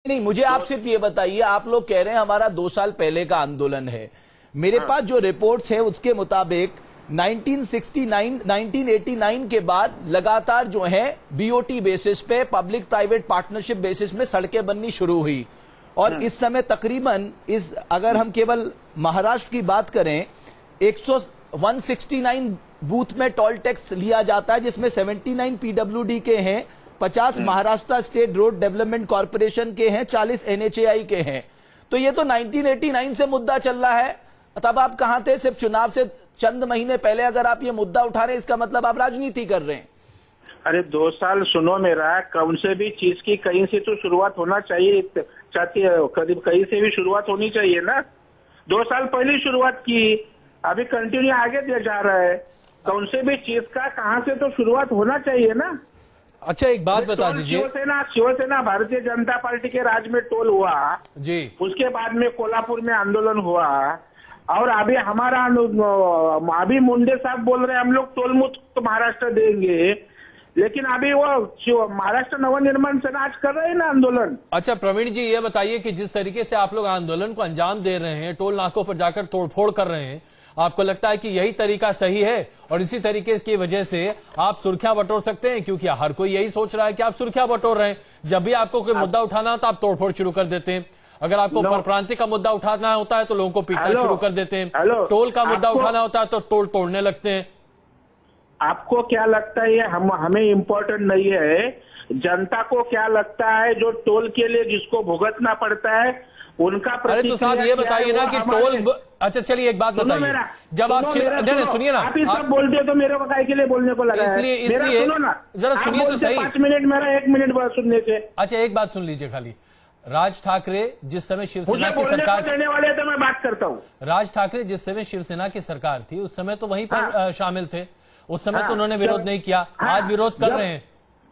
नहीं, मुझे आप सिर्फ ये बताइए, आप लोग कह रहे हैं हमारा 2 साल पहले का आंदोलन है। मेरे पास जो रिपोर्ट्स है उसके मुताबिक 1989 के बाद लगातार जो है बीओटी बेसिस पे, पब्लिक प्राइवेट पार्टनरशिप बेसिस में सड़कें बननी शुरू हुई और इस समय तकरीबन अगर हम केवल महाराष्ट्र की बात करें 169 बूथ में टोल टैक्स लिया जाता है, जिसमें 79 पीडब्ल्यूडी के हैं, 50 Maharashtra state road development corporation के हैं, 40 एनएचएआई के हैं। तो ये तो 1989 से मुद्दा चल रहा है। तब आप कहां थे? सिर्फ चुनाव से चंद महीने पहले अगर आप ये मुद्दा उठा रहे हैं, इसका मतलब आप राजनीति कर रहे हैं। अरे 2 साल सुनो मेरा, कौन से भी चीज की कहीं से तो शुरुआत होना चाहिए, चाहती है करीब कहीं से भी शुरुआत होनी चाहिए ना। 2 साल पहले शुरुआत की, अभी कंटिन्यू आगे दिया जा रहा है। कौन से भी चीज का कहां से तो शुरुआत होना चाहिए ना। अच्छा, एक बात बता दीजिए, शिवसेना भारतीय जनता पार्टी के राज में टोल हुआ जी, उसके बाद में कोल्हापुर में आंदोलन हुआ और अभी हमारा अभी मुंडे साहब बोल रहे हैं हम लोग टोल मुक्त महाराष्ट्र देंगे, लेकिन अभी वो महाराष्ट्र नवनिर्माण सेना आज कर रहे हैं ना आंदोलन। अच्छा प्रवीण जी, ये बताइए कि जिस तरीके से आप लोग आंदोलन को अंजाम दे रहे हैं, टोल नाकों पर जाकर तोड़फोड़ कर रहे हैं, आपको लगता है कि यही तरीका सही है और इसी तरीके की वजह से आप सुर्खियां बटोर सकते हैं? क्योंकि हर कोई यही सोच रहा है कि आप सुर्खियां बटोर रहे हैं। जब भी आपको कोई मुद्दा उठाना तो आप तोड़फोड़ शुरू कर देते हैं। अगर आपको परप्रांतीय का मुद्दा उठाना होता है तो लोगों को पीटना शुरू कर देते हैं। टोल का मुद्दा उठाना होता है तो टोल तोड़ने लगते हैं। आपको क्या लगता है? हमें इम्पोर्टेंट नहीं है, जनता को क्या लगता है जो टोल के लिए जिसको भुगतना पड़ता है उनका। अरे तो साहब ये बताइए ना कि टोल, अच्छा चलिए एक बात बताइए, जब आप सुनिए ना, आप ही सब बोलते हो तो मेरे को काय के लिए बोलने को लगा है? इसलिए सुनो ना, जरा सुनिए तो सही। 5 मिनट मेरा 1 मिनट बाद सुनने से। अच्छा एक बात सुन लीजिए खाली। राज ठाकरे जिस समय शिवसेना की मुझे सरकार देने वाले तो मैं बात करता हूँ। राज ठाकरे जिस समय शिवसेना की सरकार थी उस समय तो वहीं पर शामिल थे, उस समय तो उन्होंने विरोध नहीं किया। आज विरोध कर रहे हैं।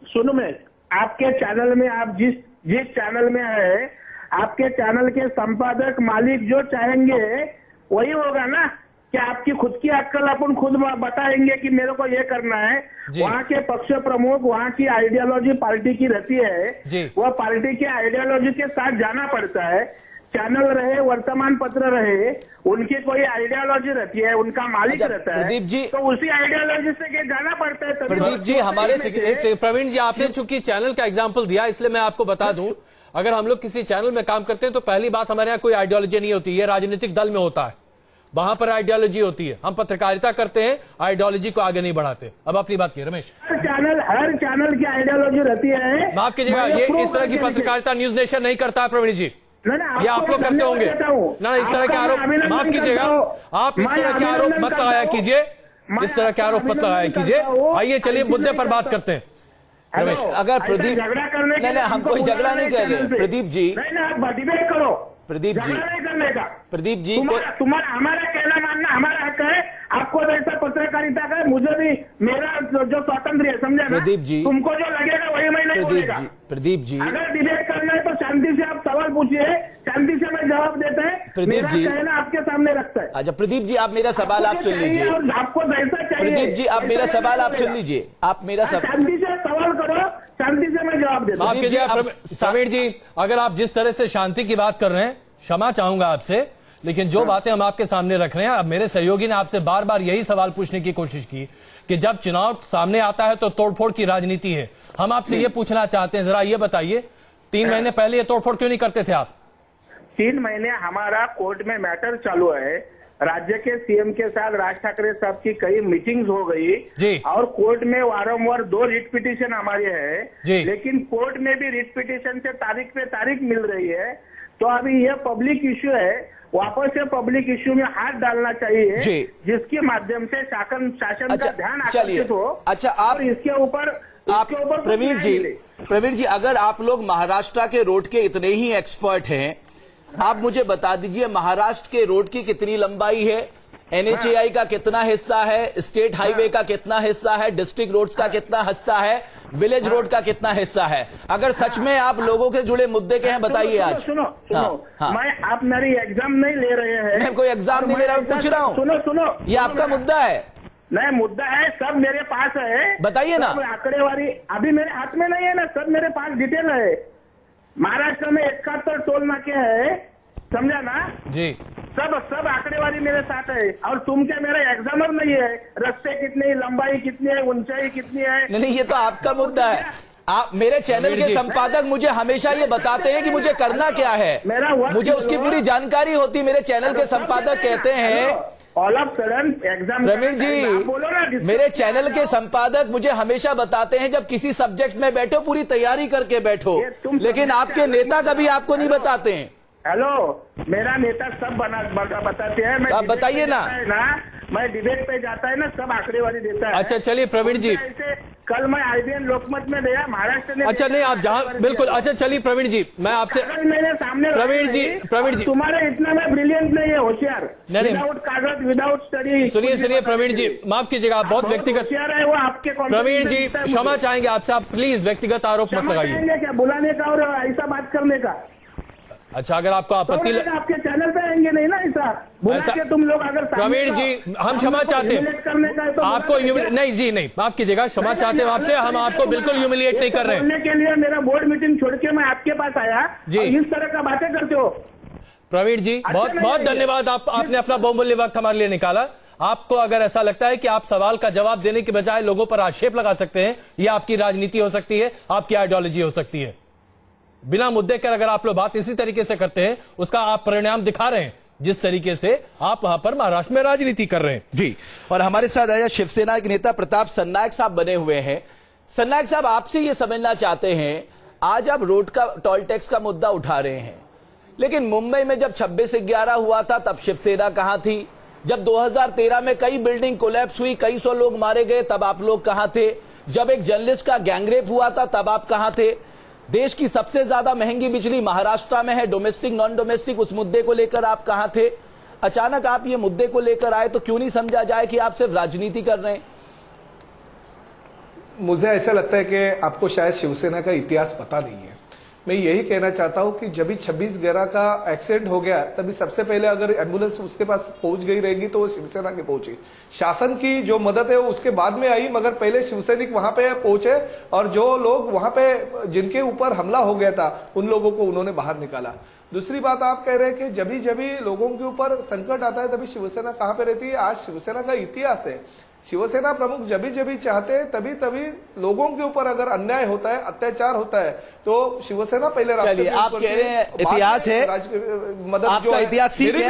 सुनो, मैं आपके चैनल में, आप जिस चैनल में है, आपके चैनल के संपादक मालिक जो चाहेंगे वही होगा ना कि आपकी खुद की अक्कल अपन खुद बताएंगे कि मेरे को ये करना है। वहाँ के पक्ष प्रमुख, वहाँ की आइडियोलॉजी पार्टी की रहती है, वह पार्टी की आइडियोलॉजी के साथ जाना पड़ता है। चैनल रहे, वर्तमान पत्र रहे, उनकी कोई आइडियोलॉजी रहती है, उनका मालिक रहता है, प्रदीप जी, तो उसी आइडियोलॉजी से जाना पड़ता है। प्रदीप जी हमारे प्रवीण जी, आपने चूंकि चैनल का एग्जाम्पल दिया इसलिए मैं आपको बता दूं, अगर हम लोग किसी चैनल में काम करते हैं तो पहली बात हमारे यहाँ कोई आइडियोलॉजी नहीं होती, ये राजनीतिक दल में होता है, वहां पर आइडियोलॉजी होती है। हम पत्रकारिता करते हैं, आइडियोलॉजी को आगे नहीं बढ़ाते। अब अपनी बात की रमेश। हर चैनल की आइडियोलॉजी रहती है। माफ कीजिएगा, ये इस तरह की पत्रकारिता न्यूज नेशन नहीं करता है प्रवीण जी, ये आप लोग करते होंगे ना। इस तरह के आरोप, माफ कीजिएगा, आप इस तरह के आरोप मत लगाया कीजिए, इस तरह के आरोप मत लगाया कीजिए। आइए चलिए मुद्दे पर बात करते हैं। रमेश, अगर प्रदीप, झगड़ा करने, नहीं हम कोई झगड़ा नहीं कर रहे प्रदीप जी, आप डिबेट करो प्रदीप जी, नहीं करने का। प्रदीप जी, तुम्हारा हमारा कहना मानना हमारा हक है, आपको जैसा पत्रकारिता का, मुझे भी मेरा जो स्वातंत्र है, समझे ना? प्रदीप जी, तुमको जो लगेगा वही मैं नहीं बोलेगा। प्रदीप जी, अगर डिबेट करना है तो शांति से आप सवाल पूछिए, शांति से मैं जवाब देता है। प्रदीप जी, कहना आपके सामने रखता है। अच्छा प्रदीप जी, आप मेरा सवाल आप सुन लीजिए। आपको जैसा चाहिए प्रदीप जी, आप मेरा सवाल आप सुन लीजिए। आप मेरा शांति से सवाल करो, शांति से मैं जवाब देता हूँ। माफ कीजिए प्रवीण जी, अगर आप जिस तरह से शांति की बात कर रहे हैं, क्षमा चाहूंगा आपसे, लेकिन जो बातें हम आपके सामने रख रहे हैं, अब मेरे सहयोगी ने आपसे बार बार यही सवाल पूछने की कोशिश की कि जब चुनाव सामने आता है तो तोड़फोड़ की राजनीति है। हम आपसे ये पूछना चाहते हैं, जरा ये बताइए, 3 महीने पहले ये तोड़फोड़ क्यों नहीं करते थे आप? 3 महीने हमारा कोर्ट में मैटर चालू है। राज्य के सीएम के साथ राज ठाकरे साहब की कई मीटिंग्स हो गई जी, और कोर्ट में वारंवार 2 रिट पिटीशन हमारी है जी, लेकिन कोर्ट में भी रिट पिटीशन से तारीख पे तारीख मिल रही है। तो अभी यह पब्लिक इश्यू है, वापस से पब्लिक इश्यू में हाथ डालना चाहिए, जिसके माध्यम से शासन का ध्यान आकर्षित हो। अच्छा, आप इसके ऊपर प्रवीण जी, अगर आप लोग महाराष्ट्र के रोड के इतने ही एक्सपर्ट हैं, आप मुझे बता दीजिए महाराष्ट्र के रोड की कितनी लंबाई है, एनएचएआई का कितना हिस्सा है, स्टेट हाईवे का कितना हिस्सा है, डिस्ट्रिक्ट रोड्स का कितना हिस्सा है, विलेज रोड का कितना हिस्सा है? अगर सच में आप लोगों के जुड़े मुद्दे के हैं, बताइए आज। सुनो, मैं, आप मेरी एग्जाम नहीं ले रहे हैं। मैं कोई एग्जाम नहीं ले रहा हूं, पूछ रहा हूं। सुनो, ये आपका मुद्दा है। नहीं, मुद्दा है, सब मेरे पास है। बताइए ना। आंकड़ेवारी अभी मेरे हाथ में नहीं है ना, सब मेरे पास डिटेल है। महाराष्ट्र में 71 टोल नाके है, समझा ना जी। सब आंकड़ेवारी मेरे साथ है। और तुम क्या मेरा एग्जामर नहीं है? रास्ते कितनी, लंबाई कितनी है, ऊंचाई कितनी है? नहीं, ये तो आपका मुद्दा है। आप मेरे चैनल के संपादक मुझे हमेशा ये बताते हैं कि मुझे करना क्या है, मुझे उसकी पूरी जानकारी होती। मेरे चैनल के संपादक कहते हैं, all of sudden exam. Praveen ji, बोलो ना, मेरे चैनल के संपादक मुझे हमेशा बताते हैं जब किसी सब्जेक्ट में बैठो पूरी तैयारी करके बैठो, लेकिन आपके नेता कभी आपको नहीं बताते हैं। हेलो, मेरा नेता सब बताते हैं। मैं आप बताइए ना। मैं डिबेट पे जाता है ना, सब आंकड़ेवारी देता है। अच्छा चलिए प्रवीण जी, कल मैं IBN लोकमत में गया, महाराष्ट्र ने। अच्छा नहीं, आप जहां बिल्कुल। अच्छा चलिए प्रवीण जी, मैं आपसे मेरे सामने प्रवीण जी तुम्हारे इतना मैं ब्रिलियंट नहीं है, होशियार। नहीं। विदाउट कागज, विदाउट स्टडी। सुनिए प्रवीण जी, माफ कीजिएगा, आप बहुत व्यक्तिगत होशियार है वो आपके। प्रवीण जी क्षमा चाहेंगे आपसे, आप प्लीज व्यक्तिगत आरोप मत लगाइए। क्या बुलाने का और ऐसा बात करने का? अच्छा, अगर आपको आपत्ति आपके चैनल पे आएंगे नहीं ना ऐसा बुला के तुम लोग। अगर प्रवीण जी, हम क्षमा चाहते हैं करने का तो आपको नहीं जी, नहीं माफ कीजिएगा, क्षमा चाहते हैं आपसे, हम आपको बिल्कुल ह्यूमिलिएट नहीं कर रहे हैं। बोलने के लिए मेरा बोर्ड मीटिंग छोड़ के मैं आपके पास आया जी, इस तरह का बातें करते हो। प्रवीण जी बहुत बहुत धन्यवाद, आपने अपना बहुमूल्य वक्त हमारे लिए निकाला। आपको अगर ऐसा लगता है कि आप सवाल का जवाब देने के बजाय लोगों पर आक्षेप लगा सकते हैं, यह आपकी राजनीति हो सकती है, आपकी आइडियोलॉजी हो सकती है। बिना मुद्दे कर अगर आप लोग बात इसी तरीके से करते हैं, उसका आप परिणाम दिखा रहे हैं, जिस तरीके से आप वहां पर महाराष्ट्र में राजनीति कर रहे हैं। जी, और हमारे साथ आया शिवसेना के नेता प्रताप सरनायक साहब बने हुए हैं। सरनायक साहब, आपसे ये समझना चाहते हैं, आज आप रोड का टोल टैक्स का मुद्दा उठा रहे हैं, लेकिन मुंबई में जब 26/11 हुआ था तब शिवसेना कहां थी? जब 2013 में कई बिल्डिंग कोलैप्स हुई, कई सौ लोग मारे गए, तब आप लोग कहां थे? जब एक जर्नलिस्ट का गैंगरेप हुआ था तब आप कहां थे? देश की सबसे ज्यादा महंगी बिजली महाराष्ट्र में है, डोमेस्टिक नॉन डोमेस्टिक, उस मुद्दे को लेकर आप कहां थे? अचानक आप ये मुद्दे को लेकर आए, तो क्यों नहीं समझा जाए कि आप सिर्फ राजनीति कर रहे हैं? मुझे ऐसा लगता है कि आपको शायद शिवसेना का इतिहास पता नहीं है। मैं यही कहना चाहता हूं कि जब भी 26/11 का एक्सीडेंट हो गया, तभी सबसे पहले अगर एम्बुलेंस उसके पास पहुंच गई रहेगी तो वो शिवसेना की पहुंची। शासन की जो मदद है वो उसके बाद में आई, मगर पहले शिवसैनिक वहां पे पहुंचे और जो लोग वहां पे जिनके ऊपर हमला हो गया था उन लोगों को उन्होंने बाहर निकाला। दूसरी बात, आप कह रहे हैं कि जब भी लोगों के ऊपर संकट आता है तभी शिवसेना कहां पे रहती है। आज शिवसेना का इतिहास है, शिवसेना प्रमुख जब भी चाहते हैं तभी लोगों के ऊपर अगर अन्याय होता है, अत्याचार होता है, तो शिवसेना पहले रास्ते पे आप कह रहे हैं इतिहास है, मदद जो इतिहास ठीक है।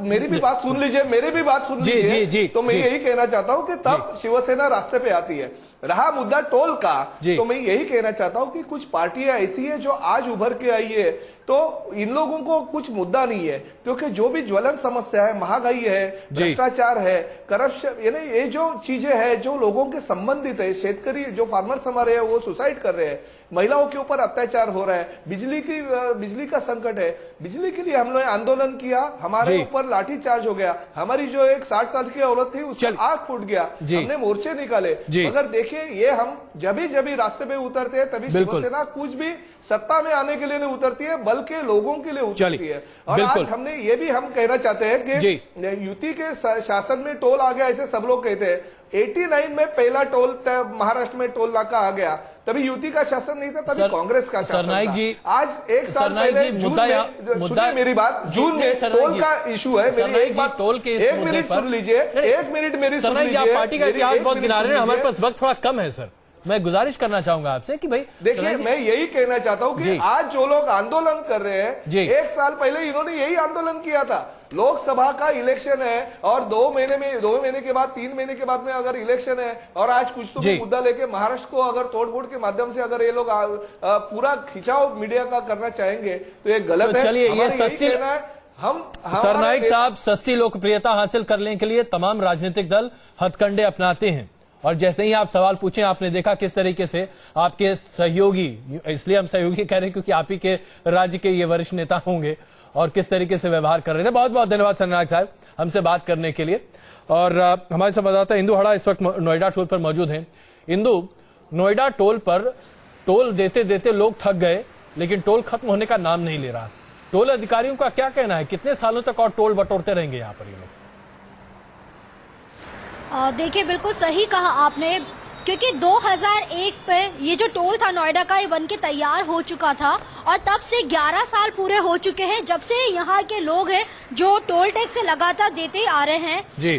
मेरी भी बात सुन लीजिए, मेरी भी बात सुन लीजिए। तो मैं यही कहना चाहता हूं कि तब शिवसेना रास्ते पे आती है। रहा मुद्दा टोल का, तो मैं यही कहना चाहता हूं कि कुछ पार्टियां ऐसी है जो आज उभर के आई है, तो इन लोगों को कुछ मुद्दा नहीं है, क्योंकि जो भी ज्वलन समस्या है, महंगाई है, भ्रष्टाचार है, करप्शन, यानी ये जो चीजें हैं जो लोगों के संबंधित है, शेतकरी जो फार्मर्स हमारे हैं वो सुसाइड कर रहे हैं, महिलाओं के ऊपर अत्याचार हो रहा है, बिजली का संकट है, बिजली के लिए हमने आंदोलन किया, हमारे ऊपर लाठीचार्ज हो गया, हमारी जो एक 60 साल की औरत थी उसका आंख फूट गया, हमने मोर्चे निकाले। मगर देखिए, ये हम जब भी रास्ते पे उतरते हैं तभी शिवसेना कुछ भी सत्ता में आने के लिए नहीं उतरती है, बल्कि लोगों के लिए उतरती है। और आज हमने ये भी हम कहना चाहते हैं कि युति के शासन में टोल आ गया, ऐसे सब लोग कहते हैं। 89 में पहला टोल महाराष्ट्र में टोल नाका आ गया, तभी युति का शासन नहीं था, तभी कांग्रेस का शासन था। आज एक साल पहले सुनिए मेरी बात, जून में टोल का इशू है। मेरी एक बात, एक मिनट सुन लीजिए, एक मिनट मेरी सुन लीजिए। पार्टी का इतिहास बहुत गिना रहे हैं, हमारे पास वक्त थोड़ा कम है सर। मैं गुजारिश करना चाहूंगा आपसे कि भाई देखिए, मैं यही कहना चाहता हूं कि आज जो लोग आंदोलन कर रहे हैं, एक साल पहले इन्होंने यही आंदोलन किया था। लोकसभा का इलेक्शन है और 2 महीने के बाद 3 महीने के बाद में अगर इलेक्शन है और आज कुछ तो मुद्दा लेके महाराष्ट्र को अगर तोड़फोड़ के माध्यम से अगर ये लोग पूरा खिंचाव मीडिया का करना चाहेंगे तो ये गलत है। चलिए, ये सस्ती हम सरनाइक साहब सस्ती लोकप्रियता हासिल करने के लिए तमाम राजनीतिक दल हथकंडे अपनाते हैं, और जैसे ही आप सवाल पूछें, आपने देखा किस तरीके से आपके सहयोगी, इसलिए हम सहयोगी कह रहे हैं क्योंकि आप ही के राज्य के ये वरिष्ठ नेता होंगे, और किस तरीके से व्यवहार कर रहे थे। बहुत बहुत धन्यवाद सरनायक साहब हमसे बात करने के लिए। और हमारे संवाददाता इंदु हड़ा इस वक्त नोएडा टोल पर मौजूद हैं। इंदु, नोएडा टोल पर टोल देते देते लोग थक गए, लेकिन टोल खत्म होने का नाम नहीं ले रहा। टोल अधिकारियों का क्या कहना है, कितने सालों तक और टोल बटोरते रहेंगे यहाँ पर ये लोग? देखिए, बिल्कुल सही कहा आपने। क्योंकि 2001 पे ये जो टोल था नोएडा का, ये बन के तैयार हो चुका था और तब से 11 साल पूरे हो चुके हैं जब से यहाँ के लोग हैं जो टोल टैक्स से लगातार देते आ रहे हैं। जी।